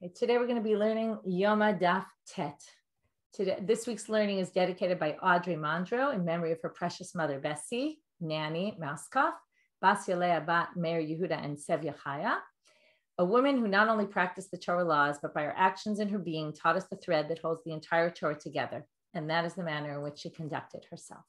Okay, today we're going to be learning Yoma Daf Tet. This week's learning is dedicated by Audrey Mondro in memory of her precious mother, Bessie, Nanny Mauskov, Bas Yalea Bat Meir Yehuda, and Sevya Chaya, a woman who not only practiced the Torah laws, but by her actions and her being taught us the thread that holds the entire Torah together. And that is the manner in which she conducted herself.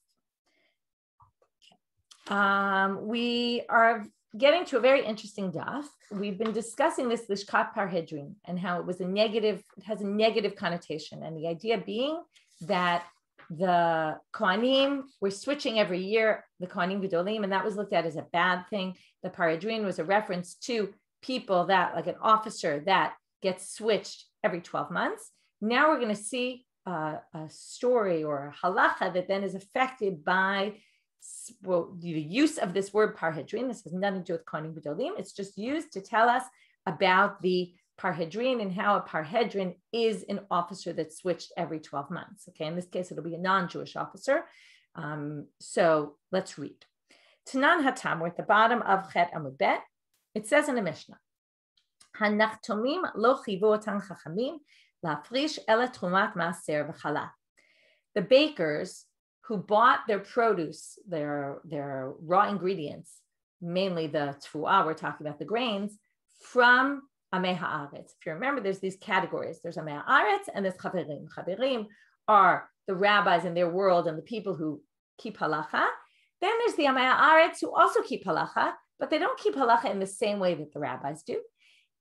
Okay. We are getting to a very interesting daf. We've been discussing this Lishkat Parhedrin and how it was it has a negative connotation. And the idea being that the Kohanim were switching every year, the Kohanim Gedolim, and that was looked at as a bad thing. The Parhedrin was a reference to people that, like an officer that gets switched every 12 months. Now we're going to see a story or a halacha that then is affected by the use of this word parhedrin. This has nothing to do with Kohanim Gedolim. It's just used to tell us about the parhedrin and how a parhedrin is an officer that's switched every 12 months. Okay, in this case, it'll be a non-Jewish officer. So let's read. Tanan Hatam, we're at the bottom of Chet Amud Bet. It says in the Mishnah, Hanachtomim lo chivu otan chachamim lafrish ela trumat maaser v'chala. The bakers who bought their produce, their raw ingredients, mainly the tfuah, we're talking about the grains, from Amei Haaretz. If you remember, there's these categories. There's Amei Haaretz and there's Chaverim. Chaverim are the rabbis in their world and the people who keep halacha. Then there's the Amei Haaretz who also keep halacha, but they don't keep halacha in the same way that the rabbis do.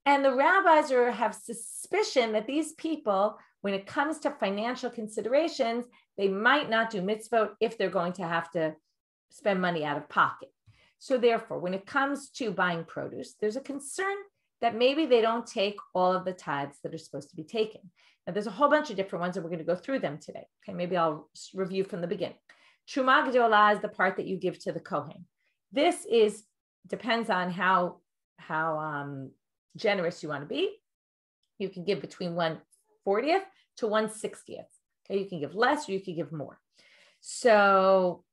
And the rabbis have suspicion that these people, when it comes to financial considerations, they might not do mitzvot if they're going to have to spend money out of pocket. So therefore, when it comes to buying produce, there's a concern that maybe they don't take all of the tithes that are supposed to be taken. Now, there's a whole bunch of different ones, and we're going to go through them today. Okay, maybe I'll review from the beginning. Truma Gedolah is the part that you give to the Kohen. This depends on how generous you want to be. You can give between 1/40th to 1/60th. Okay, you can give less or you can give more. So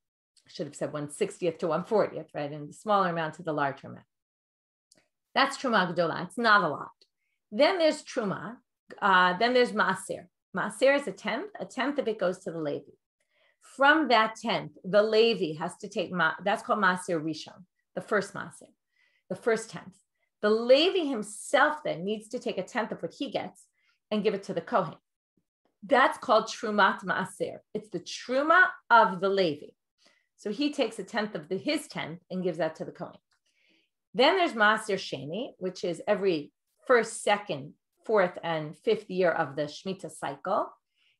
I should have said 1/60th to 1/40th, right? And the smaller amount to the larger amount. That's Truma Gedolah. It's not a lot. Then there's Truma. Then there's Maaser. Maaser is a tenth of it goes to the Levi. From that tenth, the Levi has to take, that's called Maaser Rishon, the first Maaser, the first tenth. The Levi himself then needs to take a tenth of what he gets and give it to the Kohen. That's called Trumat Maaser. It's the Truma of the Levi. So he takes a tenth of his tenth and gives that to the Kohen. Then there's Maaser Sheni, which is every first, second, fourth, and fifth year of the Shemitah cycle.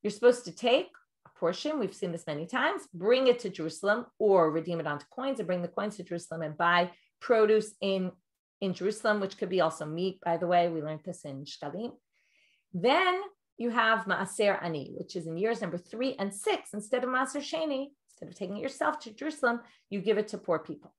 You're supposed to take a portion, we've seen this many times, bring it to Jerusalem or redeem it onto coins and bring the coins to Jerusalem and buy produce in Jerusalem, which could be also meat, by the way. We learned this in Shkalim. Then you have Maaser Ani, which is in years number 3 and 6. Instead of Maaser Sheni, instead of taking it yourself to Jerusalem, you give it to poor people.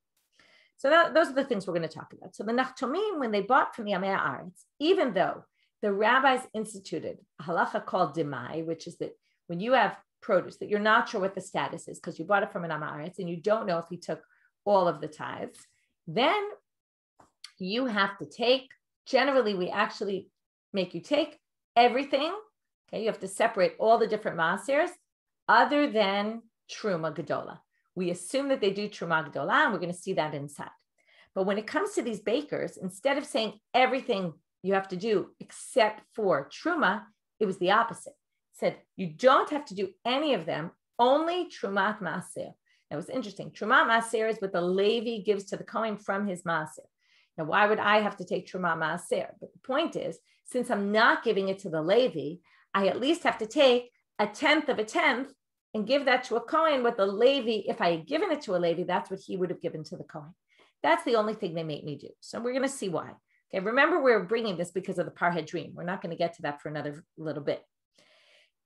So those are the things we're going to talk about. So the Nachtomim, when they bought from the Amei Haaretz, even though the rabbis instituted a halacha called Demai, which is that when you have produce that you're not sure what the status is because you bought it from an Amei Haaretz and you don't know if he took all of the tithes, then you have to take, generally we actually make you take everything. Okay, you have to separate all the different maasers other than Truma Gedolah. We assume that they do Truma Gedolah, and we're going to see that inside. But when it comes to these bakers, instead of saying everything you have to do except for Truma, it was the opposite. It said you don't have to do any of them, only Trumat Maaser. That was interesting. Trumat Maaser is what the Levi gives to the Kohen from his Maaser. Now, why would I have to take Truma Maaser? But the point is, since I'm not giving it to the Levi, I at least have to take a tenth of a tenth and give that to a Kohen. What the Levi, if I had given it to a Levi, that's what he would have given to the Kohen. That's the only thing they make me do. So we're going to see why. Okay, remember we're bringing this because of the Parhedrin. We're not going to get to that for another little bit.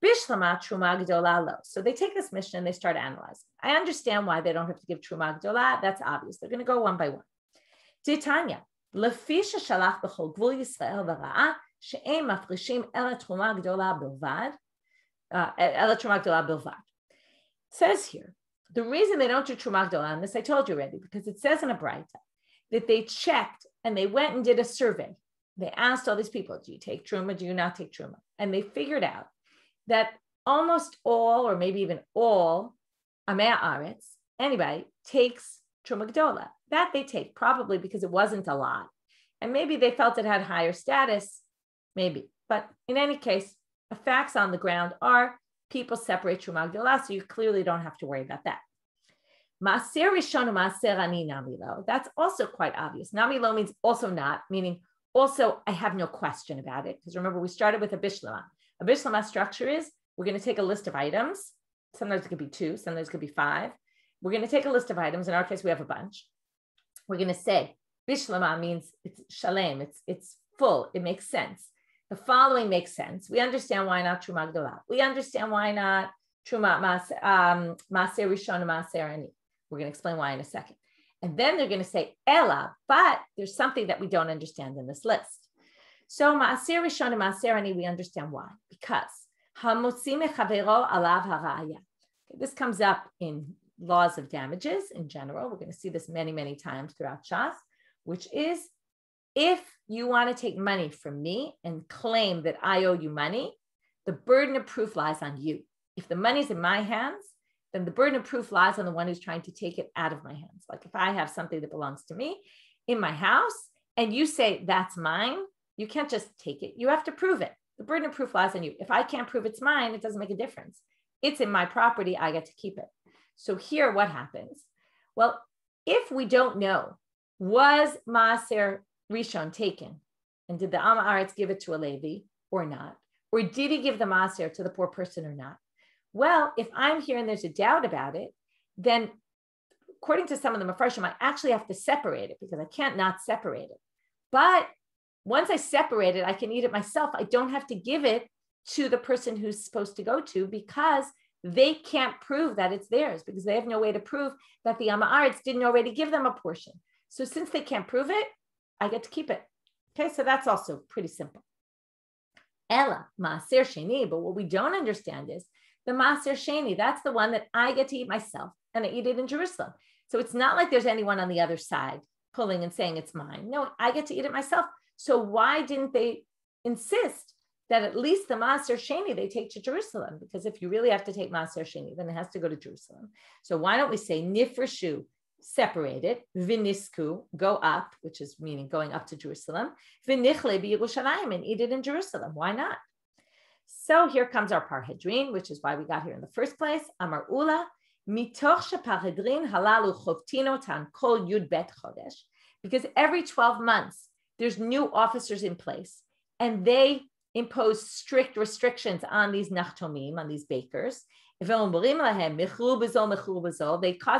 Bishlama Truma Gedolah lo. So they take this mission and they start analyzing. I understand why they don't have to give Truma Gedolah. That's obvious. They're going to go one by one. Titania, Lefisha Shalach b'chol Gvul Yisrael v'ra'a she'em mafrishim ela Truma Gedolah bilvad, ela Truma Gedolah bilvad. Says here, the reason they don't do Truma Gedolah, and this I told you already, because it says in a Braita that they checked and they went and did a survey they asked all these people, do you take truma? Do you not take truma? And they figured out that almost all, or maybe even all, Amei Haaretz, anybody, takes truma gdola. That they take, probably because it wasn't a lot. And maybe they felt it had higher status, maybe. But in any case, the facts on the ground are people separate truma gdola, so you clearly don't have to worry about that. Maaser rishon maaser ani namilo. That's also quite obvious. Namilo means also not, meaning also I have no question about it. Because remember, we started with a bishlama. A bishlama structure is we're going to take a list of items. Sometimes it could be 2, sometimes it could be 5. We're going to take a list of items. In our case, we have a bunch. We're going to say bishlama means it's shalem, it's full, it makes sense. The following makes sense. We understand why not truma gdola. We understand why not truma maaser rishon and maaser ani. We're going to explain why in a second. And then they're going to say ella, but there's something that we don't understand in this list. So maaser rishon and maaser ani, we understand why. Because hamotzi mechavero alav haraya. This comes up in laws of damages in general. We're going to see this many, many times throughout Shas, which is if you want to take money from me and claim that I owe you money, the burden of proof lies on you. If the money's in my hands, then the burden of proof lies on the one who's trying to take it out of my hands. Like if I have something that belongs to me in my house and you say that's mine, you can't just take it. You have to prove it. The burden of proof lies on you. If I can't prove it's mine, it doesn't make a difference. It's in my property. I get to keep it. So here, what happens? Well, if we don't know, was Maaser Rishon taken? And did the Am Haaretz give it to a Levi or not? Or did he give the Maaser to the poor person or not? Well, if I'm here and there's a doubt about it, then according to some of the Mefarshim, I actually have to separate it because I can't not separate it. But once I separate it, I can eat it myself. I don't have to give it to the person who's supposed to go to because they can't prove that it's theirs because they have no way to prove that the Am Haaretz didn't already give them a portion. So since they can't prove it, I get to keep it. Okay, so that's also pretty simple. Ella, Maaser Sheni, but what we don't understand is the Maaser Sheni, that's the one that I get to eat myself and I eat it in Jerusalem. So it's not like there's anyone on the other side pulling and saying it's mine. No, I get to eat it myself. So why didn't they insist that at least the Maaser Sheni they take to Jerusalem? Because if you really have to take Maaser Sheni, then it has to go to Jerusalem. So why don't we say nifreshu, separate it, vinisku, go up, which is meaning going up to Jerusalem, vinichle b'Yerushalayim, and eat it in Jerusalem. Why not? So here comes our parhedrin, which is why we got here in the first place. Amar Ula, mitoch sheparhedrin halalu chovtinotan kol yud bet chodesh, because every 12 months there's new officers in place, and they impose strict restrictions on these nachtomim, on these bakers. They cause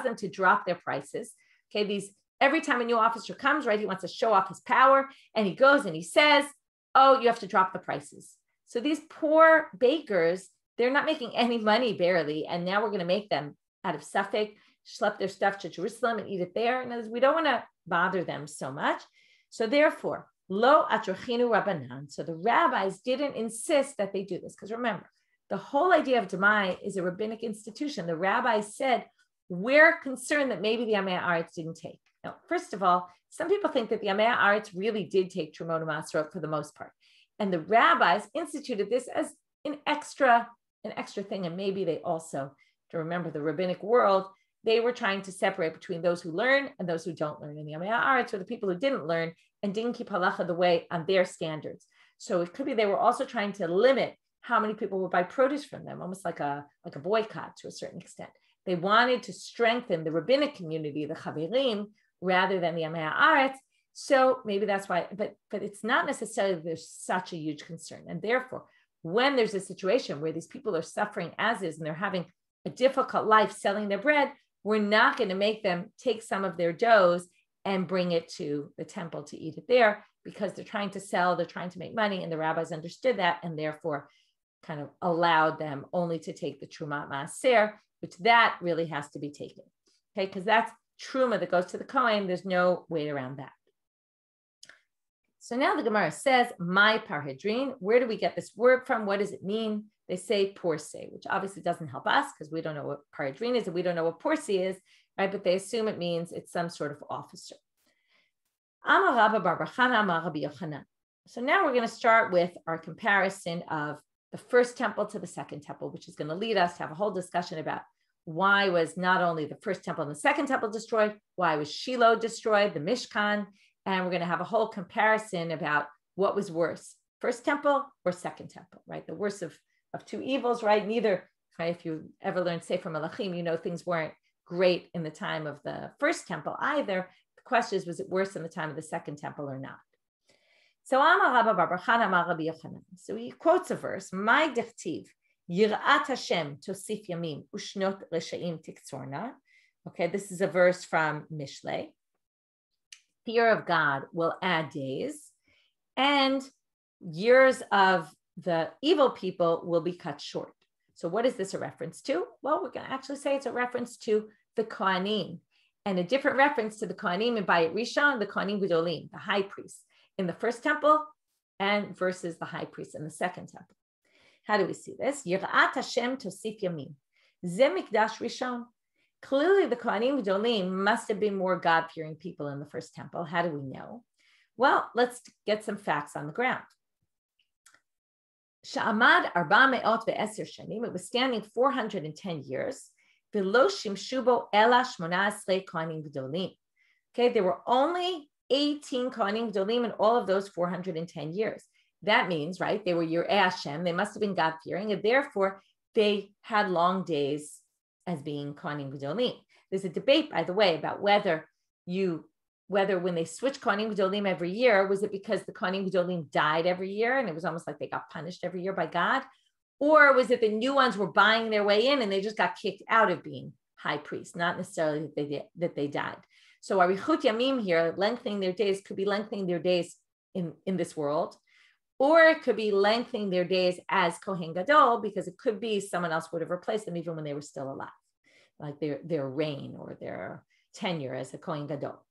them to drop their prices. Okay, every time a new officer comes, right, he wants to show off his power, and he goes and he says, "Oh, you have to drop the prices." So these poor bakers, they're not making any money, barely, and now we're going to make them out of Suffolk schlep their stuff to Jerusalem and eat it there. And we don't want to bother them so much. So therefore, lo atrachinu Rabbanan. So the rabbis didn't insist that they do this, because remember, the whole idea of Demai is a rabbinic institution. The rabbis said, we're concerned that maybe the Amei Haaretz didn't take. Now, first of all, some people think that the Amei Haaretz really did take Trumot and Masrot for the most part. And the rabbis instituted this as an extra thing. And maybe they also, to remember the rabbinic world, they were trying to separate between those who learn and those who don't learn. And the Amei Haaretz were the people who didn't learn and didn't keep halacha the way on their standards. So it could be they were also trying to limit how many people would buy produce from them, almost like a boycott to a certain extent. They wanted to strengthen the rabbinic community, the chaverim, rather than the Amei Haaretz. So maybe that's why, but it's not necessarily that there's such a huge concern. And therefore, when there's a situation where these people are suffering as is, and they're having a difficult life selling their bread, we're not going to make them take some of their doughs and bring it to the temple to eat it there, because they're trying to sell, they're trying to make money, and the rabbis understood that, and therefore kind of allowed them only to take the Truma Maaser, which that really has to be taken, okay? Because that's Truma that goes to the Kohen. There's no way around that. So now the Gemara says, my parhedrin, where do we get this word from? What does it mean? They say porse, which obviously doesn't help us because we don't know what parhedrin is and we don't know what porse is, right? But they assume it means it's some sort of officer. Amar Rabba bar Bar Chana, Amar Rabbi Yochanan. So now we're going to start with our comparison of the first temple to the second temple, which is going to lead us to have a whole discussion about why was not only the first temple and the second temple destroyed, why was Shiloh destroyed, the Mishkan, and we're going to have a whole comparison about what was worse, first temple or second temple, right? The worst of two evils, right? Neither, right? If you ever learned Sefer Melachim, you know things weren't great in the time of the first temple either. The question is, was it worse in the time of the second temple or not? So he quotes a verse, "My dichtiv, Yirat Hashem tosif yamim ushnot reshaim tiktzorna." Okay, this is a verse from Mishlei. Fear of God will add days, and years of the evil people will be cut short. So what is this a reference to? Well, we're going to actually say it's a reference to the Kohanim, and a different reference to the Kohanim in Bayit Rishon, the Kohanim Gedolim, the high priests in the first temple, and versus the high priest in the second temple. How do we see this? Yirat Hashem tosif yamim. Ze mikdash rishon. Clearly, the Kohanim Gedolim must have been more God-fearing people in the first temple. How do we know? Well, let's get some facts on the ground. Sha'amad 410 shanim. It was standing 410 years. V'lo shimshu bo ela 18 Kohanim Gedolim. Okay, there were only 18 Kohanim Gedolim in all of those 410 years. That means, right, they were Yirei Hashem, they must have been God-fearing, and therefore they had long days as being Kohanim Gedolim. There's a debate, by the way, about whether when they switched Kohanim Gedolim every year, was it because the Kohanim Gedolim died every year and it was almost like they got punished every year by God? Or was it the new ones were buying their way in and they just got kicked out of being high priests, not necessarily that they died? So Arichut Yamim here, lengthening their days, could be lengthening their days in this world, or it could be lengthening their days as Kohen Gadol, because it could be someone else would have replaced them even when they were still alive, like their reign or their tenure as a Kohen Gadol.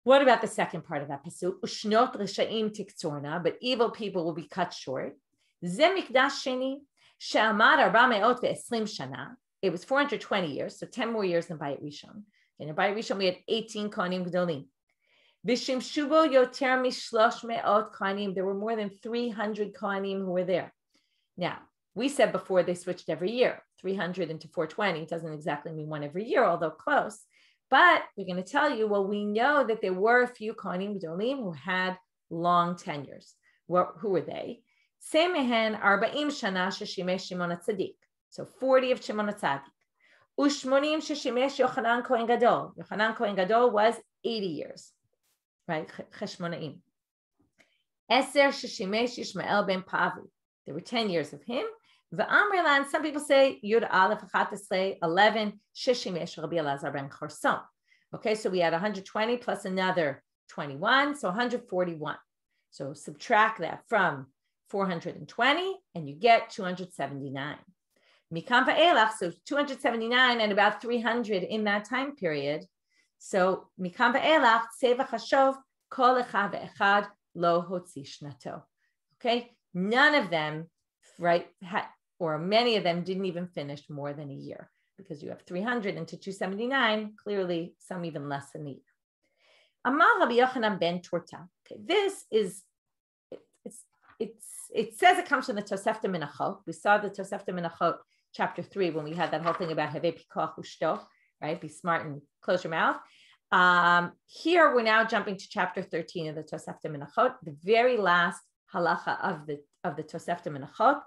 What about the second part of that pasuk? Ushnot reshaim tiktzorna, but evil people will be cut short. Ze mikdash sheni, she'amad 420 shana. It was 420 years, so 10 more years than Bayit Rishon. In Bayit Rishon, we had 18 Kohanim Gedolim. V'shimshubo yoter mishlosh me'ot Kohanim. There were more than 300 Kohanim who were there. Now, we said before they switched every year. 300 into 420 doesn't exactly mean one every year, although close. But we're going to tell you, well, we know that there were a few Kohanim Gedolim who had long tenures. Well, who were they? Semehen 40 shana sheshimesh Shimon HaTzadik. So 40 of Shimon HaTzadik. Ushmonim sheshimesh Yochanan Kohen Gadol. Yochanan Kohen Gadol was 80 years, right? Cheshmonaim. Eser sheshimesh Yishmael ben Pavi. There were 10 years of him. V'amrilan, some people say Yud Aleph 11 sheshimesh Rabbi Elazar ben Chorson. Okay, so we had 120 plus another 21, so 141. So subtract that from 420, and you get 279. Mikam va'elach, so 279 and about 300 in that time period. So Mikam va'elach, seva chashov, kol echad ve'echad lo hotzi shnato. Okay, none of them, right, or many of them didn't even finish more than a year, because you have 300 into 279, clearly some even less than a year. Amar Rabbi Yochanan ben Torta. Okay, this is, it says it comes from the Tosefta Menachot. We saw the Tosefta Menachot chapter 3 when we had that whole thing about Heve Pikoach Ushto, right? Be smart and close your mouth. Here we're now jumping to chapter 13 of the Tosefta Menachot, the very last halacha of the Tosefta Menachot,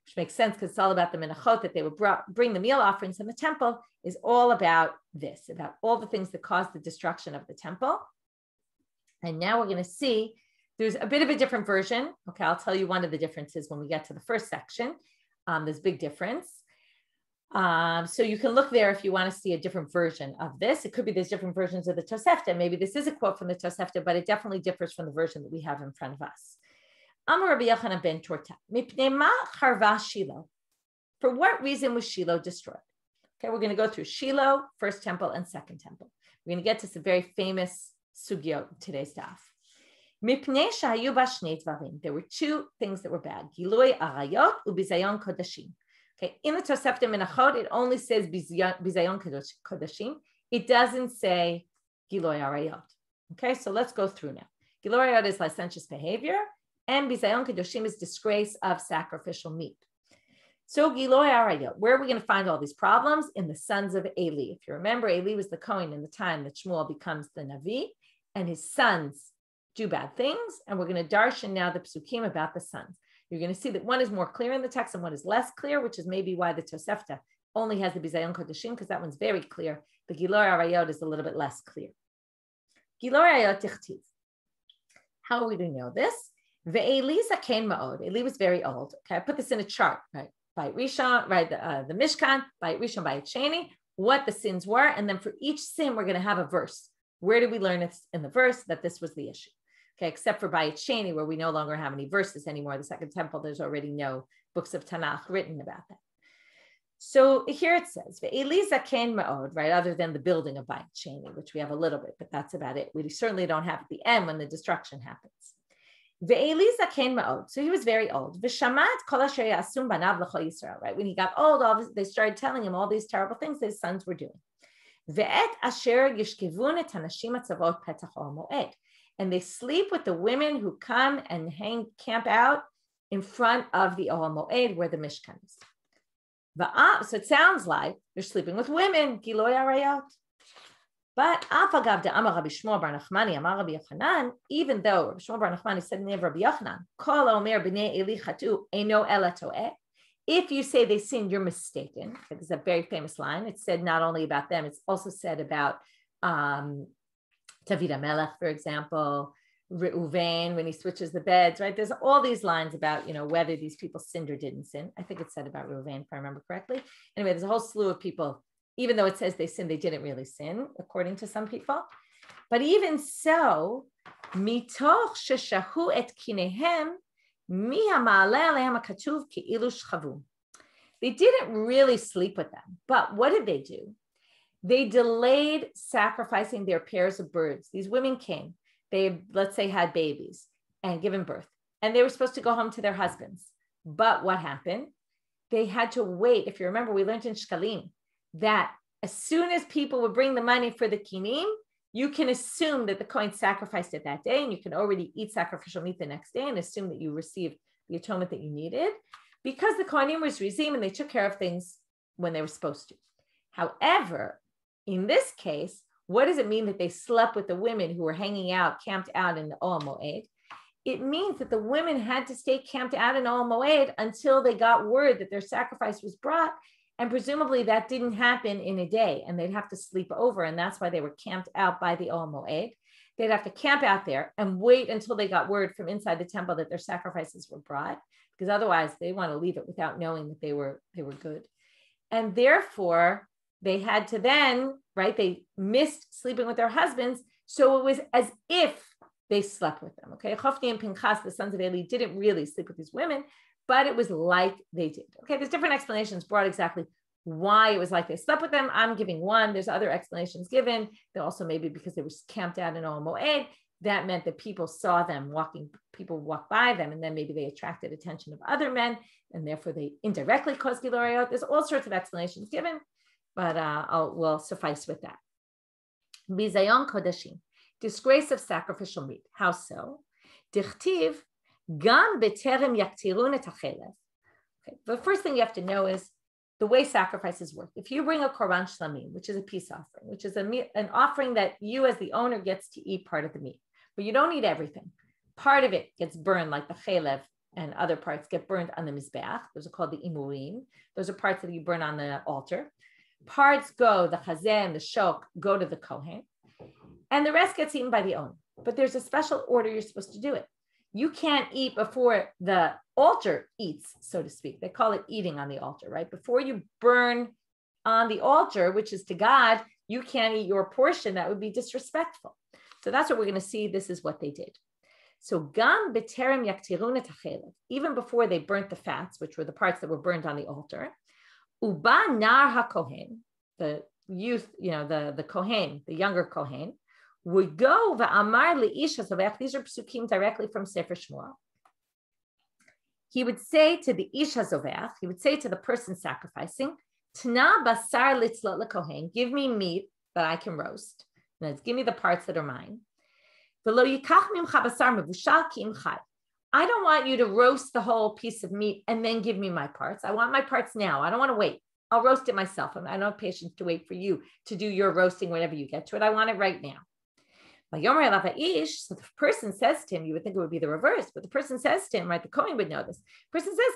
which makes sense because it's all about the Menachot, that they would bring the meal offerings in the temple, is all about this, about all the things that caused the destruction of the temple. And now we're going to see there's a bit of a different version. Okay, I'll tell you one of the differences when we get to the first section. There's a big difference. So you can look there if you want to see a different version of this. It could be there's different versions of the Tosefta. Maybe this is a quote from the Tosefta, but it definitely differs from the version that we have in front of us. Amar Rabbi Yochanan ben Torta, mipnei ma charva Shiloh. For what reason was Shiloh destroyed? Okay, we're going to go through Shiloh, first temple, and second temple. We're going to get to some very famous sugyot today's daf. Mipnei shahayu ba shnei dvarim. There were two things that were bad. Gilui arayot ubizayon kodashim. Okay, in the Tosefta Menachot, it only says bizayon kodashim. It doesn't say gilui arayot. Okay, so let's go through now. Gilui Arayot is licentious behavior, and Bizayon Kedoshim is disgrace of sacrificial meat. So Gilui Arayot, where are we going to find all these problems? In the sons of Eli. If you remember, Eli was the Kohen in the time that Shmuel becomes the Navi, and his sons do bad things. And we're going to darshan now the psukim about the sons. You're going to see that one is more clear in the text and one is less clear, which is maybe why the Tosefta only has the Bizayon Kodashim, because that one's very clear. The Gilui Arayot is a little bit less clear. Gilui Arayot tichtiv. How are we going to know this? Ve'eli zaken ma'od. Eli was very old. Okay, I put this in a chart, right? By Rishon, right? The Mishkan, by Rishon, by Sheni, what the sins were. And then for each sin, we're going to have a verse. Where did we learn it in the verse that this was the issue? Okay, except for by Sheni, where we no longer have any verses anymore. The Second Temple, there's already no books of Tanakh written about that. So here it says, Ve'eli zaken ma'od, right? Other than the building of Bayit Sheni, which we have a little bit, but that's about it. We certainly don't have at the end when the destruction happens. Ve'eli zaken ma'od. So he was very old. V'shamat kol asher ya'asum banav l'chol Yisrael, right? When he got old, they started telling him all these terrible things that his sons were doing. Ve'et asher yishkevun et hanashim atzavot petach ol moed. And they sleep with the women who come and camp out in front of the Ohel Moed where the Mishkan is. So it sounds like they're sleeping with women, Gilui Arayot. But Afagav de Amar Rabbi Shmuel bar Nachmani Amar Rabbi Yochanan, even though Rabbi Shmuel bar Nachmani said in the name of Rabbi Yochanan, Kol Omer b'nei Eli chatu eino ela toeh. If you say they sinned, you're mistaken. It's a very famous line. It's said not only about them, it's also said about David HaMelech, for example, Reuven, when he switches the beds, right? There's all these lines about, whether these people sinned or didn't sin. I think it's said about Reuven, if I remember correctly. Anyway, there's a whole slew of people, even though it says they sinned, they didn't really sin, according to some people. But even so, mitoch sheshahu et kinehem, mi ha'ma'aleh alehem ha'katuv ki'ilu shchavu. They didn't really sleep with them, but what did they do? They delayed sacrificing their pairs of birds. These women came. They, let's say, had babies and given birth, and they were supposed to go home to their husbands. But what happened? They had to wait. If you remember, we learned in Shkalim that as soon as people would bring the money for the kinim, you can assume that the Kohen sacrificed it that day, and you can already eat sacrificial meat the next day and assume that you received the atonement that you needed, because the Kohanim was regime and they took care of things when they were supposed to. However, in this case, what does it mean that they slept with the women who were hanging out, camped out in the Ohel Moed? It means that the women had to stay camped out in Ohel Moed until they got word that their sacrifice was brought. And presumably that didn't happen in a day, and they'd have to sleep over. And that's why they were camped out by the Ohel Moed. They'd have to camp out there and wait until they got word from inside the temple that their sacrifices were brought, because otherwise they want to leave it without knowing that they were good. And therefore, they had to then, right, they missed sleeping with their husbands. So it was as if they slept with them, okay? Chofni and Pinchas, the sons of Eli, didn't really sleep with these women, but it was like they did. Okay, there's different explanations brought exactly why it was like they slept with them. I'm giving one. There's other explanations given. They're also maybe because they were camped out in Ohel Moed. That meant that people saw them walking, people walked by them, and then maybe they attracted attention of other men, and therefore they indirectly caused Gilui Arayot. There's all sorts of explanations given, but we'll suffice with that. Bizayon Kodashim, disgrace of sacrificial meat. How so? Dichtiv gam beterem yaktirun et hachelev. Okay, the first thing you have to know is the way sacrifices work. If you bring a korban shlamim, which is a peace offering, which is an offering that you as the owner gets to eat part of the meat, but you don't eat everything. Part of it gets burned, like the chelev, and other parts get burned on the mizbeach. Those are called the imurim. Those are parts that you burn on the altar. Parts go, the chazeh and the shok go to the kohen, and the rest gets eaten by the owner. But there's a special order you're supposed to do it. You can't eat before the altar eats, so to speak. They call it eating on the altar, right? Before you burn on the altar, which is to God, you can't eat your portion. That would be disrespectful. So that's what we're going to see. This is what they did. So gam beterem yaktirun et hachelev, even before they burnt the fats, which were the parts that were burned on the altar, uba nar hakohen, the youth, the kohen, the younger kohen, would go va'amar le'ish hazovech. These are psukim directly from Sefer Shmuel. He would say to the ish hazovech, he would say to the person sacrificing, Tna basar litzlot lekohen, give me meat that I can roast. Give me the parts that are mine. I don't want you to roast the whole piece of meat and then give me my parts. I want my parts now. I don't want to wait. I'll roast it myself. I don't have patience to wait for you to do your roasting whenever you get to it. I want it right now. So the person says to him, you would think it would be the reverse, but the person says to him, right? The Kohen would know this. The person says,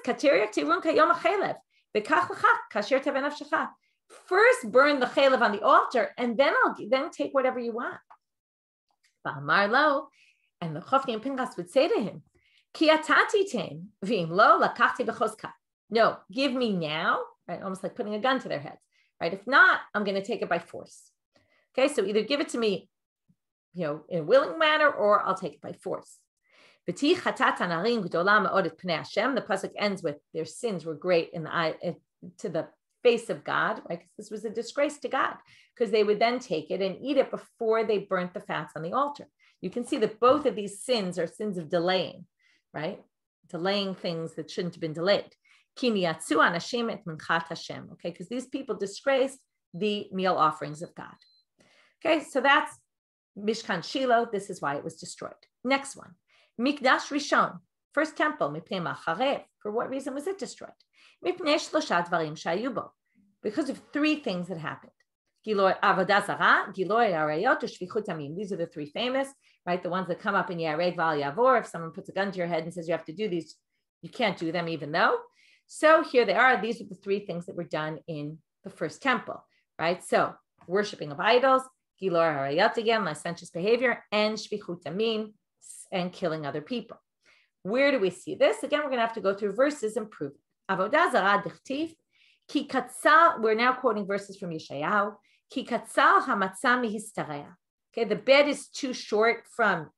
first burn the chaylev on the altar, and then I'll take whatever you want. And the Chofni and Pinchas would say to him, no, give me now, right? Almost like putting a gun to their heads, right? If not, I'm going to take it by force. Okay, so either give it to me, in a willing manner, or I'll take it by force. The pasuk ends with their sins were great in the eye to the face of God, right? Because this was a disgrace to God, because they would then take it and eat it before they burnt the fats on the altar. You can see that both of these sins are sins of delaying, right? Delaying things that shouldn't have been delayed. Okay, because these people disgraced the meal offerings of God. Okay, so that's Mishkan Shiloh. This is why it was destroyed. Next one, Mikdash Rishon, first temple. For what reason was it destroyed? Because of three things that happened. These are the three famous, right? The ones that come up in Yareg Val Yavor. If someone puts a gun to your head and says you have to do these, you can't do them even though. So here they are. These are the three things that were done in the first temple, right? So worshiping of idols, Gilor Harayot again, licentious behavior, and Shvichut Damim, and killing other people. Where do we see this? Again, we're going to have to go through verses and prove it. Avodah Zarah Dichtiv, Ki Katzal, we're now quoting verses from Yeshayahu, Ki Katzal HaMatzah Mihistareah. Okay, the bed is too short from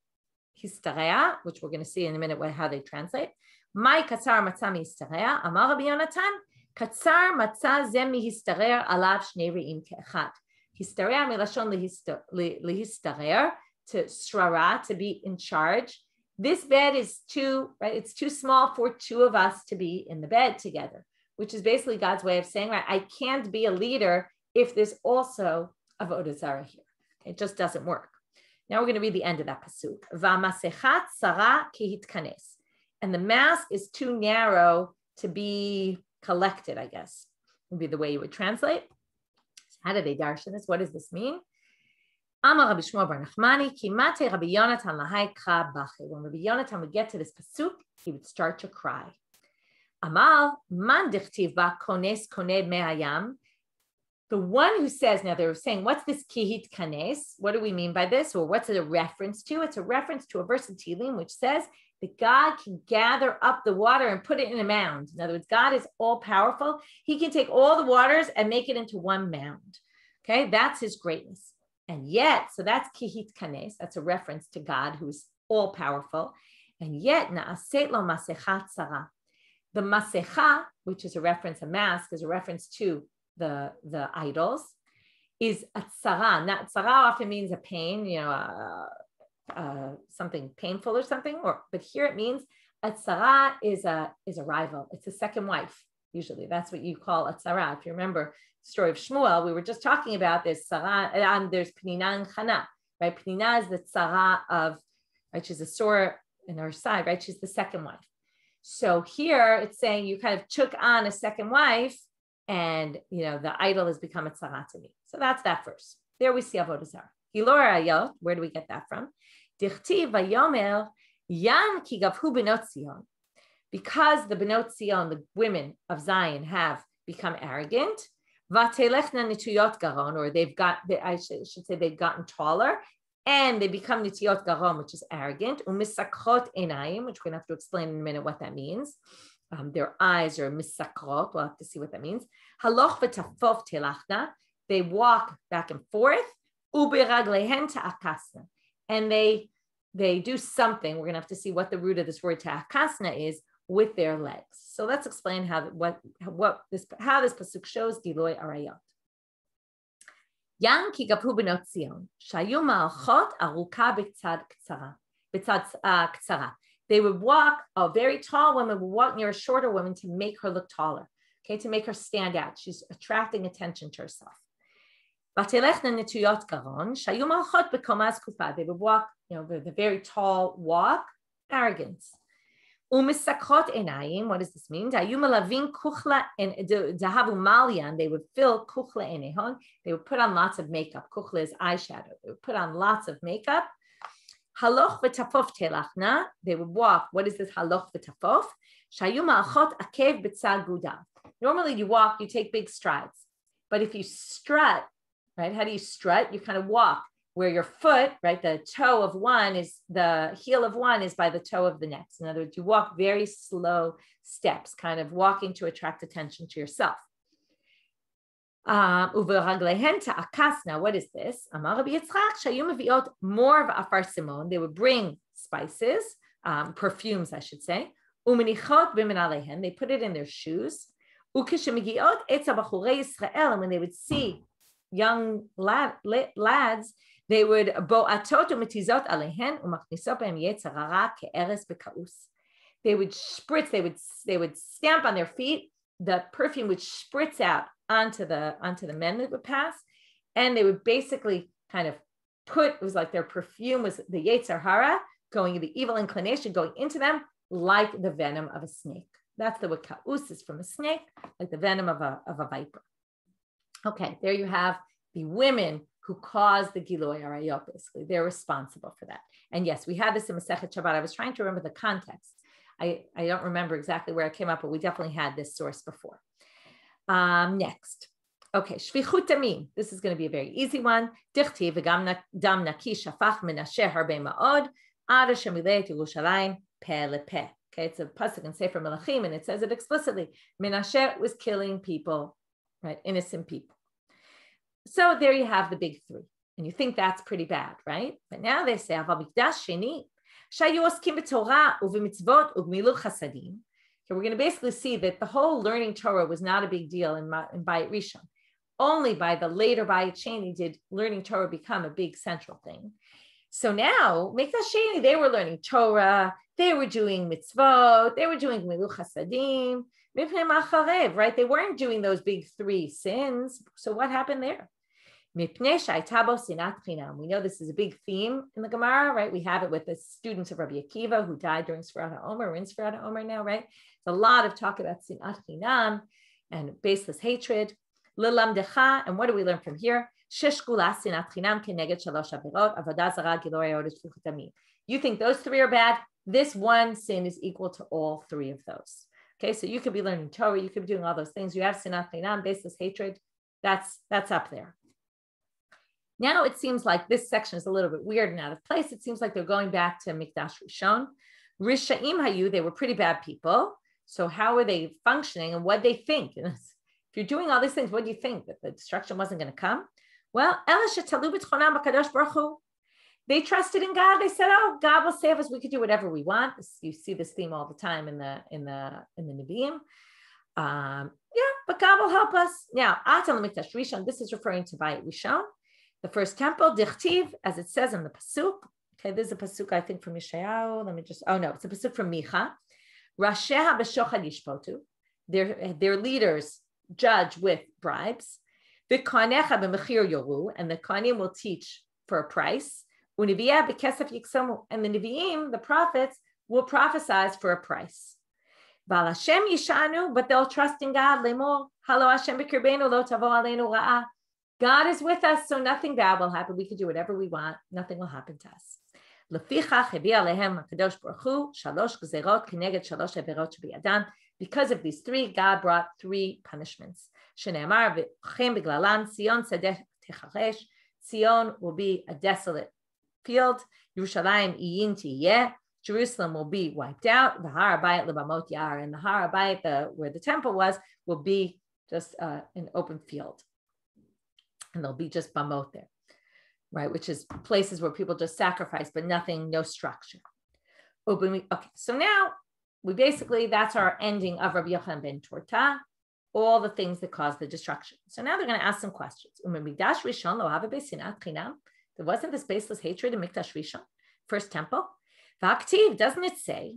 Histareah, which we're going to see in a minute how they translate. Mai Katzar Matzah Mihistareah, Amar Rabbi Yonatan, Katzar Matzah Zem Mihistareah Alav Shnei Re'im Ke'echad. Histareah milashon lehistarer, to shrara, to be in charge. This bed is too, right? It's too small for two of us to be in the bed together, which is basically God's way of saying, right, I can't be a leader if there's also avodah zarah here. It just doesn't work. Now we're going to read the end of that pasuk. V'masechat tzara kihitkanes, and the mask is too narrow to be collected, I guess, would be the way you would translate. How do they darshan this? What does this mean? Amar Rabbi Shmuel bar Nachmani, Kimate Rabbi Yonatan lahai kra bache. When Rabbi Yonatan would get to this pasuk, he would start to cry. Amal man dichtiv ba kones koned me'ayam. The one who says, now they're saying, what's this kihit kanes? What do we mean by this? Or what's it a reference to? It's a reference to a verse in Tehillim which says that God can gather up the water and put it in a mound. In other words, God is all powerful. He can take all the waters and make it into one mound. Okay, that's his greatness. And yet, so that's kihit kanes. That's a reference to God who's all powerful. And yet, na'aset lo masechat tzara. The masecha, which is a reference, a mask, is a reference to the idols, is a tzara. Now, tzara often means a pain, something painful or something. But here it means a tzara is a rival. It's a second wife. Usually, that's what you call a tzara. If you remember the story of Shmuel, we were just talking about this tzara, and there's Penina and Chana. Right, Penina is the tzara of, right? She's a sore in her side. Right, she's the second wife. So here it's saying you kind of took on a second wife, and the idol has become a tzara to me. So that's that verse. There we see avodah zarah. Hilor ayot. Where do we get that from? Dichtiv vayomer yan ki gavhu benot Zion. Because the benot Zion, the women of Zion, have become arrogant. Vatelechna nituyot garon, or I should say they've gotten taller, and they become nituyot garon, which is arrogant. Umisakrot einayim, which we're going to have to explain in a minute what that means. Their eyes are misakrot. We'll have to see what that means. Haloch v'tafov telachna. They walk back and forth. Uberaglehen ta'akasna. And they do something. We're going to have to see what the root of this word ta'akasna is with their legs. So let's explain how this pasuk shows Giloy Arayot. Yan ki gavhu benot Zion shayu ma'achot aruka b'tzad ktsara. They would walk, a very tall woman would walk near a shorter woman to make her look taller, okay, to make her stand out. She's attracting attention to herself. ותלכנה נטויות גרון, שהיו מלכות בקומה זקופה. They would walk, with a very tall walk, arrogance. ומסקחות עיניים, what does this mean? היו מלווים כוכלה, דהבו מליין, they would fill כוכלה עיניהון, they would put on lots of makeup. כוכלה is eyeshadow. They would put on lots of makeup. הלוך ותפוף תלכנה, they would walk. What is this הלוך ותפוף? שהיו מלכות עקב בצד גודל. Normally you walk, you take big strides. But if you strut, right, how do you strut? You kind of walk where your foot, right, the toe of one is, the heel of one is by the toe of the next. In other words, you walk very slow steps, kind of walking to attract attention to yourself. Now, what is this? More of afar simon. They would bring spices, perfumes, I should say. They put it in their shoes. And when they would see young lads, they would they would spritz, they would stamp on their feet. The perfume would spritz out onto the men that would pass, and they would basically kind of it was like their perfume was the Yetzer Hara, the evil inclination going into them like the venom of a snake. That's the word ka'us is from a snake, like the venom of a viper. Okay, there you have the women who caused the Gilui Arayot, basically. They're responsible for that. And yes, we had this in Masechet Shabbat. I was trying to remember the context. I don't remember exactly where it came up, but we definitely had this source before. Next. Okay, Shvichut Damim. This is going to be a very easy one. Dichti v'gam dam naki shafach menashe harbe ma'od ad asher mileit Yerushalayim peh lepeh. Okay, it's a pasuk in Sefer Melachim, and it says it explicitly. Menashe was killing people, right? Innocent people. So there you have the big three. And you think that's pretty bad, right? But now they say, okay, we're going to basically see that the whole learning Torah was not a big deal in Bayit Rishon. Only by the later Bayit Sheni did learning Torah become a big central thing. So now, Mikdash Sheni, they were learning Torah, they were doing mitzvot, they were doing Gmilut Chasadim, right? They weren't doing those big three sins. So what happened there? We know this is a big theme in the Gemara, right? We have it with the students of Rabbi Akiva who died during Sfirat HaOmer. We're in Sfirat HaOmer now, right? There's a lot of talk about sinat chinam and baseless hatred. And what do we learn from here? You think those three are bad? This one sin is equal to all three of those. Okay, so you could be learning Torah, you could be doing all those things. You have sinat chinam, baseless hatred. That's up there. Now it seems like this section is a little bit weird and out of place. It seems like they're going back to Mikdash Rishon. Risha'im hayu, they were pretty bad people. So how are they functioning and what they think? If you're doing all these things, what do you think? That the destruction wasn't going to come? Well, they trusted in God. They said, "Oh, God will save us. We could do whatever we want." You see this theme all the time in the Nevi'im. But God will help us. Now, Atal Mikdash Rishon. This is referring to Bayit Rishon, the first temple. Dichtiv, as it says in the pasuk. Okay, there's a pasuk I think from Yeshayahu. It's a pasuk from Micha. Rasheha b'shochad yishpotu. Their leaders judge with bribes. V'kohanecha b'mechir yoru, and the kohanim will teach for a price. Univiyah b'kesef yiksamu, and the Nevi'im, the prophets, will prophesize for a price. Ba'al Hashem yishanu, but they'll trust in God. Lemor halo Hashem b'kirbeinu lo tavo aleinu ra'ah. God is with us, so nothing bad will happen. We can do whatever we want. Nothing will happen to us. Because of these three, God brought three punishments. Sion will be a desolate field. Jerusalem will be wiped out. The Har Habayit lebamot yar, and the Har Habayit, where the temple was, will be just an open field. And there'll be just bamot there, right? Which is places where people just sacrifice, but nothing, no structure. Okay, so now that's our ending of Rabbi Yochanan ben Torta, all the things that caused the destruction. So now they're going to ask some questions. There wasn't this baseless hatred in Mikdash Rishon, first temple. V'aktiv, doesn't it say?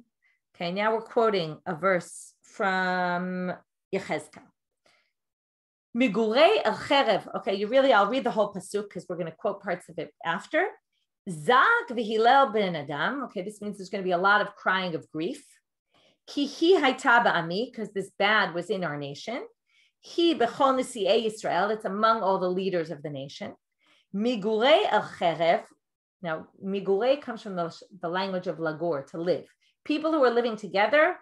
Okay, now we're quoting a verse from Yechezkel. Migurei el cherev. Okay, I'll read the whole pasuk because we're going to quote parts of it after. Zak v'hilel ben adam. Okay, this means there's going to be a lot of crying of grief. Ki hi hayta ba'ami, because this bad was in our nation. Hi b'chol nesi'ei Yisrael. It's among all the leaders of the nation. Migurei el cherev. Now, migurei comes from the language of lagor, to live. People who are living together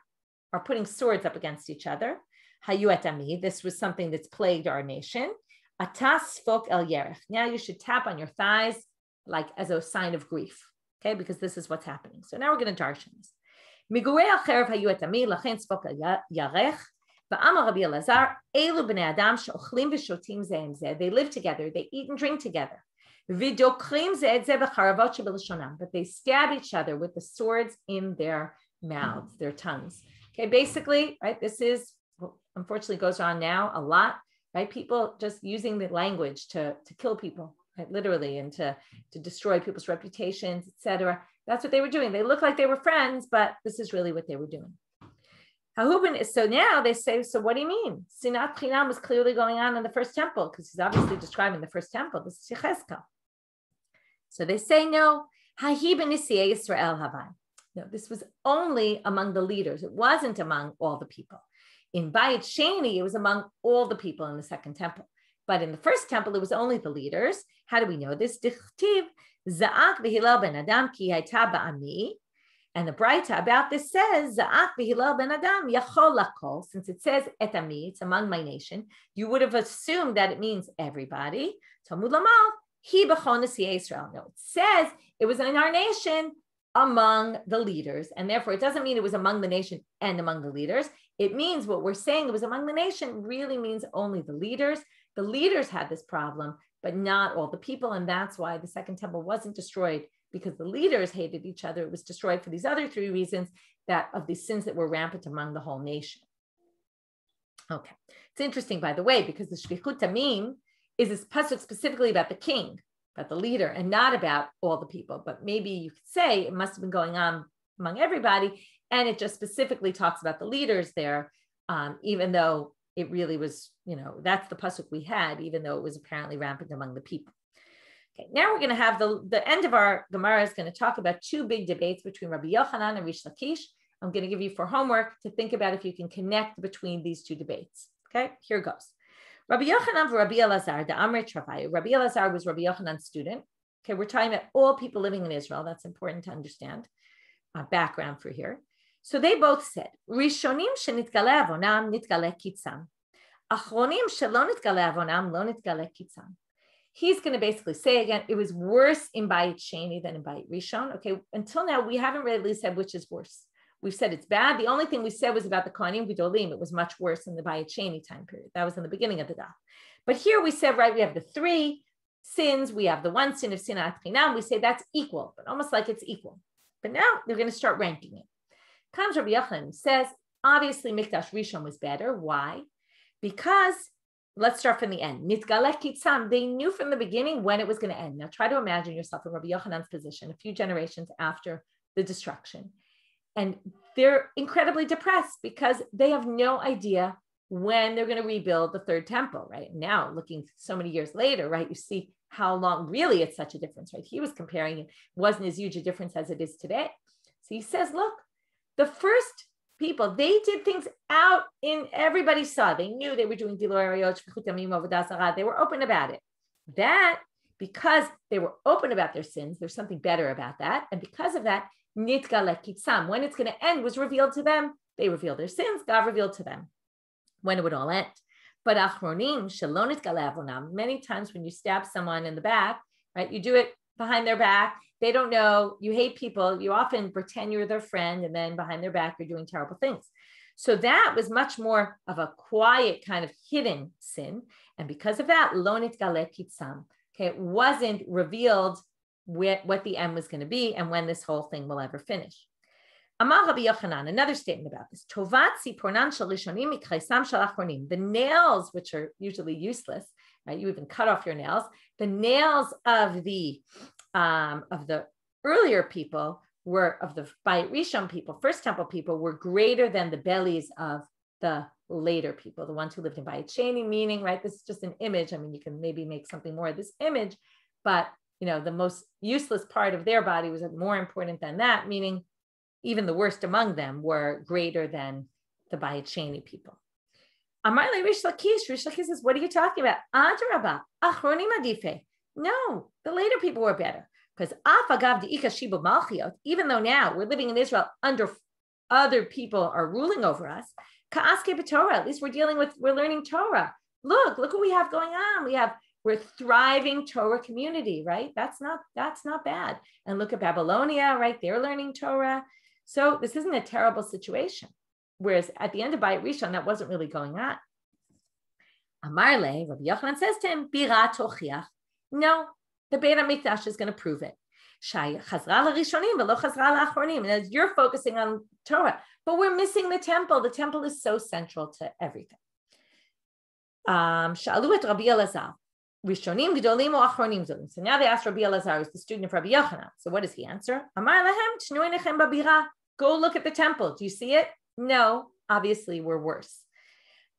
are putting swords up against each other. Hayu et ami. This was something that's plagued our nation. Atas fok el yerech. Now you should tap on your thighs like as a sign of grief, okay? Because this is what's happening. So now we're going to darshan this. Migurei al cherev hayu et ami, lachen tzfok el yarech. Va'amar Rabbi Elazar, elu b'nei adam she'ochlim v'shotim ze im ze. They live together, they eat and drink together. V'dokrim ze et ze b'charavot shebelashonam. But they stab each other with the swords in their mouths, their tongues. Okay, basically, right, this is what unfortunately goes on now a lot, right? People just using the language to kill people, right? Literally, and to destroy people's reputations, etc. That's what they were doing. They looked like they were friends, but this is really what they were doing. So now they say, so what do you mean? Sinat Chinam was clearly going on in the first temple, because he's obviously describing the first temple. This is Yechezkel. So they say, no, Hahi b'nisiyei Yisrael havan. No, this was only among the leaders. It wasn't among all the people. In Bayit Sheni, it was among all the people in the second temple. But in the first temple, it was only the leaders. How do we know this? Dichtiv za'ak v'hilel ben adam ki hayta ba'ami. And the Braita about this says, za'ak v'hilel ben adam yachol lakol. Since it says et ami, it's among my nation, you would have assumed that it means everybody. Talmud lamal, hi b'chol nesi'ei Yisrael. No, it says it was in our nation among the leaders. And therefore, it doesn't mean it was among the nation and among the leaders. It means what we're saying it was among the nation really means only the leaders. The leaders had this problem, but not all the people. And that's why the second temple wasn't destroyed because the leaders hated each other. It was destroyed for these other three reasons, that of the sins that were rampant among the whole nation. Okay. It's interesting, by the way, because the Shvichut Tamim is this pasuk specifically about the king, about the leader, and not about all the people. But maybe you could say it must have been going on among everybody, and it just specifically talks about the leaders there, even though it really was, that's the pasuk we had, even though it was apparently rampant among the people. Okay, now we're going to have the end of our Gemara is going to talk about two big debates between Rabbi Yochanan and Rish Lakish. I'm going to give you for homework to think about if you can connect between these two debates. Okay, here goes. Rabbi Yochanan and Rabbi Elazar, the Amrei Travayu. Rabbi Elazar was Rabbi Yochanan's student. Okay, we're talking about all people living in Israel. That's important to understand. Background for here. So they both said, Rishonim shenitgale avonam nitgale kitzam. Achronim shelo nitgale avonam lo nitgale kitzam. He's going to basically say again, it was worse in Bayit Sheni than in Bayit Rishon. Okay, until now, we haven't really said which is worse. We've said it's bad. The only thing we said was about the Kohanim Gedolim. It was much worse in the Bayit Sheni time period. That was in the beginning of the daf. But here we said, right, we have the three sins. We have the one sin of Sinat Chinam. We say that's equal, but almost like it's equal. But now they're going to start ranking it. Comes Rabbi Yochanan says, obviously Mikdash Rishon was better. Why? Because, let's start from the end. Nitgaleh Kitzam, they knew from the beginning when it was going to end. Now try to imagine yourself in Rabbi Yochanan's position a few generations after the destruction. And they're incredibly depressed because they have no idea when they're going to rebuild the third temple, right? Now, looking so many years later, right, you see how long really it's such a difference, right? He was comparing it, wasn't as huge a difference as it is today. So he says, look, the first people, they did things out in, everybody saw, they knew they were doing Dilor Arayot, Shvichut Yamim, Avodas Zarah. They were open about it. That, because they were open about their sins, there's something better about that. And because of that, Nitgaleh Kitzam, when it's going to end, was revealed to them. They revealed their sins, God revealed to them when it would all end. But Achronim, Shalom Nitgaleh Avonam, many times when you stab someone in the back, right, you do it behind their back. They don't know, you hate people, you often pretend you're their friend, and then behind their back, you're doing terrible things. So that was much more of a quiet kind of hidden sin. And because of that, Lo Nitgaleh Kitzam, okay, it wasn't revealed what the end was going to be and when this whole thing will ever finish. Amar Rabbi Yochanan, another statement about this. Tovat zipornan shel rishonim mikreisam shel achronim. The nails, which are usually useless, right? You even cut off your nails. The nails of the earlier people were, of the Bayit Rishon people, first temple people, were greater than the bellies of the later people, the ones who lived in Bayit Sheni, meaning, right, this is just an image. I mean, you can maybe make something more of this image, but, the most useless part of their body was more important than that, meaning even the worst among them were greater than the Bayit Sheni people. Amar le Rish Lakish says, what are you talking about? Adrabah, achronim adife. No, the later people were better. Because even though now we're living in Israel under other people are ruling over us, at least we're learning Torah. Look what we have going on. We're thriving Torah community, right? That's not bad. And look at Babylonia, right? They're learning Torah. So this isn't a terrible situation. Whereas at the end of Bayit Rishon, that wasn't really going on. Amarle, Rabbi Yochanan says to him, Bira tochiach. No, the Beit HaMikdash is going to prove it. And as you're focusing on Torah, but we're missing the temple. The temple is so central to everything. Sha'alu et Rabbi Elazar, Rishonim gedolim or achronim gedolim. So now they asked Rabbi Elazar, who's the student of Rabbi Yochanan. So what does he answer? Amar lahem tshnu einechem babira. Go look at the temple. Do you see it? No, obviously we're worse.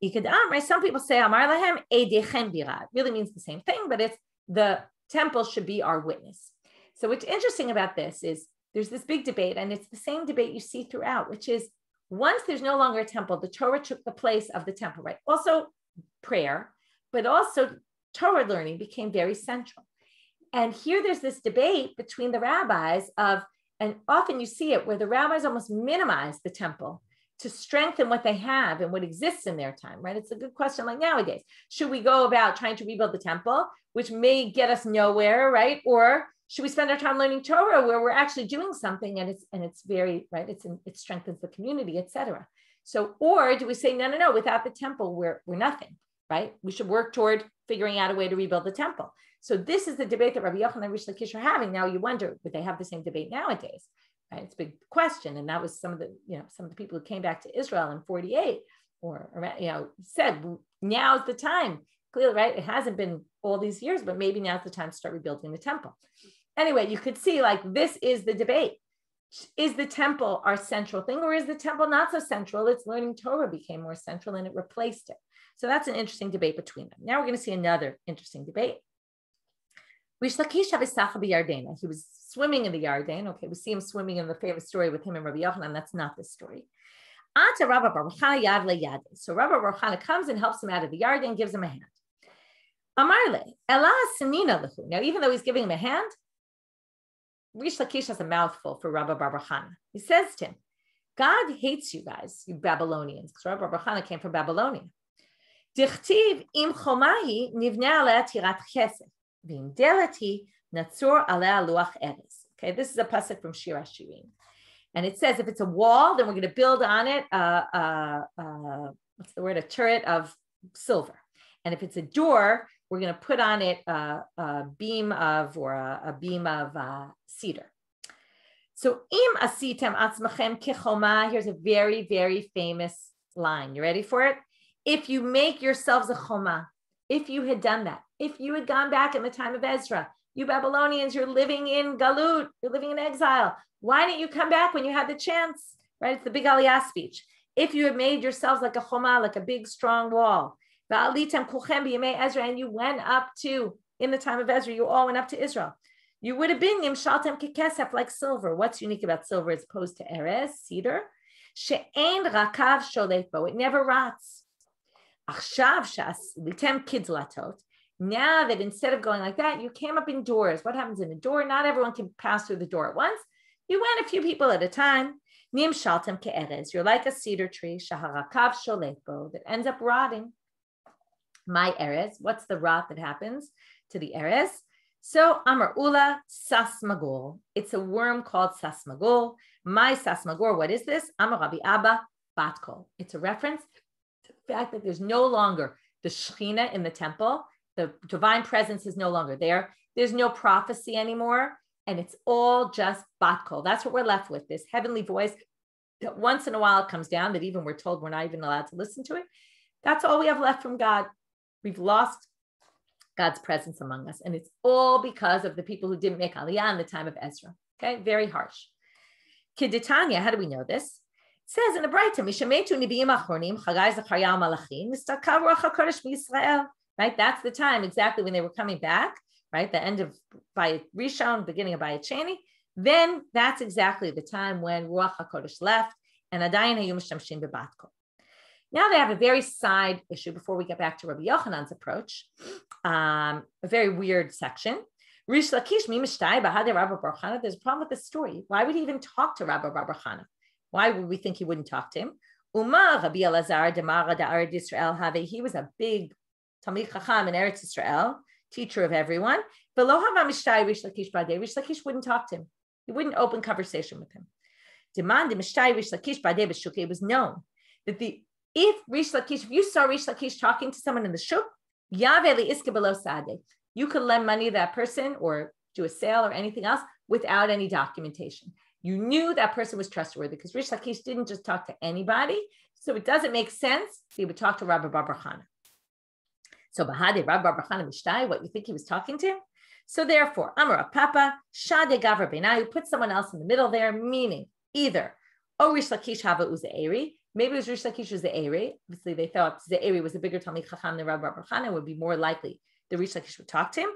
Right? Some people say Amar lahem eidechem bira. It really means the same thing, but it's the temple should be our witness. So what's interesting about this is there's this big debate, and it's the same debate you see throughout, which is once there's no longer a temple, the Torah took the place of the temple, right? Also prayer, but also Torah learning became very central. And here there's this debate between the rabbis and often you see it where the rabbis almost minimize the temple to strengthen what they have and what exists in their time, right? It's a good question like nowadays. Should we go about trying to rebuild the temple, which may get us nowhere, right? Or should we spend our time learning Torah where we're actually doing something and it's very, right? It strengthens the community, etc. So, or do we say, no, without the temple, we're nothing, right? We should work toward figuring out a way to rebuild the temple. So this is the debate that Rabbi Yochanan and Rish Lakish are having. Now you wonder, would they have the same debate nowadays? Right? It's a big question. And that was some of the people who came back to Israel in 48 said, now's the time. Clearly, right? It hasn't been all these years, but maybe now's the time to start rebuilding the temple. Anyway, you could see this is the debate. Is the temple our central thing, or is the temple not so central? It's learning Torah became more central and it replaced it. So that's an interesting debate between them. Now we're going to see another interesting debate. Rish Lakish he was swimming in the Yarden. Okay, we see him swimming in the famous story with him and Rabbi Yochanan. That's not the story. So Rabbi Baruch Chana comes and helps him out of the Yarden, gives him a hand. Amarle, Elah Sanina Lahu. Now, even though he's giving him a hand, Rish Lakish has a mouthful for Rabbi Baruch Chana. He says to him, God hates you guys, you Babylonians, because Rabbi Baruch Chana came from Babylonia. Dichtiv im chomahi nivna aleh tirat chesed. Okay, this is a pasuk from Shiur HaShirim. And it says if it's a wall, then we're going to build on it a turret of silver. And if it's a door, we're going to put on it a beam of cedar. So im asitem atzmachem kechoma, here's a very, very famous line. You ready for it? If you make yourselves a choma, if you had done that, if you had gone back in the time of Ezra, you Babylonians, you're living in galut, you're living in exile. Why didn't you come back when you had the chance? Right? It's the big Aliyah speech. If you had made yourselves like a choma, like a big strong wall, and you went up to, in the time of Ezra, you all went up to Israel. You would have been nimshaltem kekesef, like silver. What's unique about silver as opposed to erez, cedar? She'ein rakav sholet bo, it never rots. Now that instead of going like that, you came up in doors. What happens in a door? Not everyone can pass through the door at once. You went a few people at a time. Nim shaltem ke'erez. You're like a cedar tree. Shaharakav sholetbo, that ends up rotting. My erez. What's the rot that happens to the erez? So Amar Ula sasmagol. It's a worm called sasmagol. My sasmagor. What is this? Amar Rabbi Abba batkol. It's a reference to the fact that there's no longer the Shekhinah in the temple. The divine presence is no longer there. There's no prophecy anymore. And it's all just batkol. That's what we're left with, this heavenly voice that once in a while it comes down, that even we're told we're not even allowed to listen to it. That's all we have left from God. We've lost God's presence among us. And it's all because of the people who didn't make Aliyah in the time of Ezra. Okay, very harsh. Kiditanya, how do we know this? It says in the Braita, Mishametu Nevi'im Achronim, Chagai Zechariah Malachim, Nistakav Ruach HaKodesh B'Yisrael. Right, that's the time exactly when they were coming back. Right, the end of Bayit Rishon, beginning of Bayit Sheni. Then that's exactly the time when Ruach HaKodesh left, and Adayin Hayu Mishamshin Bebatko. Now they have a very side issue before we get back to Rabbi Yochanan's approach. A very weird section. Rish Lakish Mimishtai Bahade Rabbi Bar Chana. There's a problem with this story. Why would he even talk to Rabbi Bar Chana? Why would we think he wouldn't talk to him? Umar Rabbi Elazar Demara Da'arid Yisrael Have. He was a big Talmid Chacham in Eretz Yisrael, teacher of everyone. Below Hava Mishtai Rish Lakish Badei. Rish Lakish wouldn't talk to him. He wouldn't open conversation with him. Demand Mishtai Rish Lakish Badei B'Shuk. It was known that if you saw Rish Lakish talking to someone in the shuk, you could lend money to that person or do a sale or anything else without any documentation. You knew that person was trustworthy because Rish Lakish didn't just talk to anybody. So it doesn't make sense he would talk to Rabbi Bar Chana. So Bahade Rabbi Bar Chana Mishtai, what you think he was talking to? So therefore, Amar Papa, Shade Gavra Beinayu, put someone else in the middle there, meaning either, Rish Lakish Hava Uze'eri, maybe it was Rish Lakish was the Eri. Obviously, they thought the Eri was a bigger Talmid Chacham than Rabbi Bar Chana. It would be more likely the Rish Lakish would talk to him.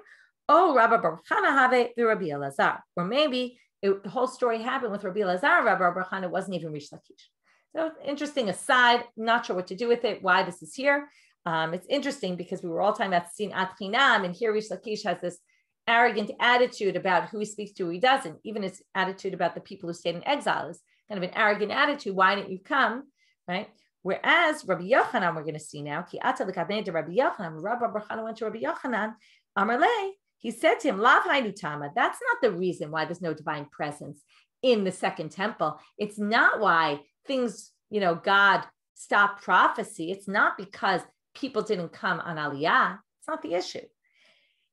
Rabbi Bar Chana have the Rabbi Elazar. Or maybe the whole story happened with Rabbi Elazar. Rabbi Bar Chana wasn't even Rish Lakish. So interesting aside. Not sure what to do with it. Why this is here? It's interesting because we were all talking about Sinat Chinam, and here Rish Lakish has this arrogant attitude about who he speaks to, who he doesn't. Even his attitude about the people who stayed in exile is kind of an arrogant attitude. Why didn't you come? Right? Whereas Rabbi Yochanan, we're going to see now, Ki ata l'kabnei de Rabbi Yochanan, Rabbi Bar Chana went to Rabbi Yochanan, Amarle, he said to him, Lav hainu tama. That's not the reason why there's no divine presence in the second temple. It's not why things, God stopped prophecy. It's not because people didn't come on Aliyah. It's not the issue.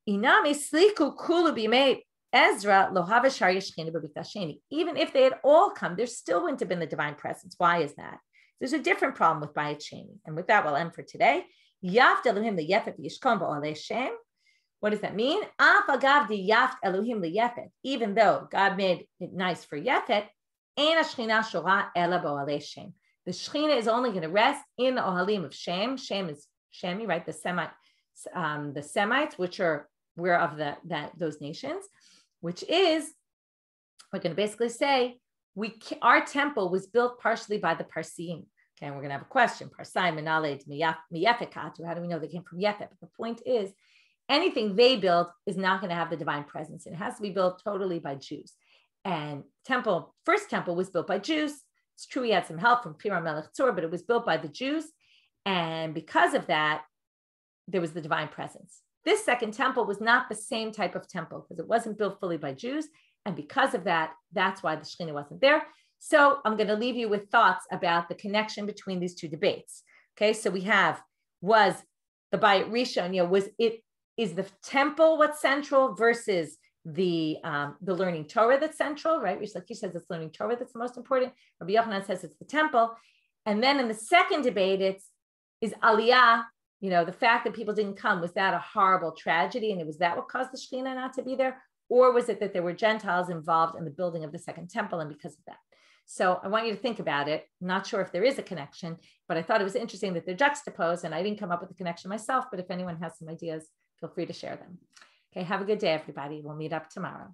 Inami sliku kulu b'mei Ezra lohava shari yeshchina b'bikdasheni. Even if they had all come, there still wouldn't have been the divine presence. Why is that? There's a different problem with Bayit Sheni. And with that, we'll end for today. Yaft Elohim liyefet v'yishkom ba'olei Shem. What does that mean? Af agav di yaft Elohim liyefet. Even though God made it nice for Yefet, ein hashchina shora ela ba'olei Shem. The Shechina is only going to rest in the Ohalim of Shem. Shem is Shemi, right? The Semites, which are we're of those nations, which is, we're going to basically say, our temple was built partially by the Parsim. Okay, and we're going to have a question. Parsai, Menaled, Miyefekatu. How do we know they came from Yefet? But the point is, anything they build is not going to have the divine presence. It has to be built totally by Jews. And first temple was built by Jews. It's true, he had some help from Piram Melech Tzor, but it was built by the Jews. And because of that, there was the divine presence. This second temple was not the same type of temple because it wasn't built fully by Jews. And because of that, that's why the Shekhinah wasn't there. So I'm going to leave you with thoughts about the connection between these two debates. Okay, so we have, was the Bayit Rishon, is the temple what's central versus the learning Torah that's central, right? Rish Lakish says it's learning Torah that's the most important. Rabbi Yochanan says it's the temple. And then in the second debate, is Aliyah, the fact that people didn't come, was that a horrible tragedy? And was that what caused the Shekhinah not to be there? Or was it that there were Gentiles involved in the building of the second temple? And because of that. So I want you to think about it. I'm not sure if there is a connection, but I thought it was interesting that they're juxtaposed, and I didn't come up with the connection myself, but if anyone has some ideas, feel free to share them. Okay, have a good day, everybody. We'll meet up tomorrow.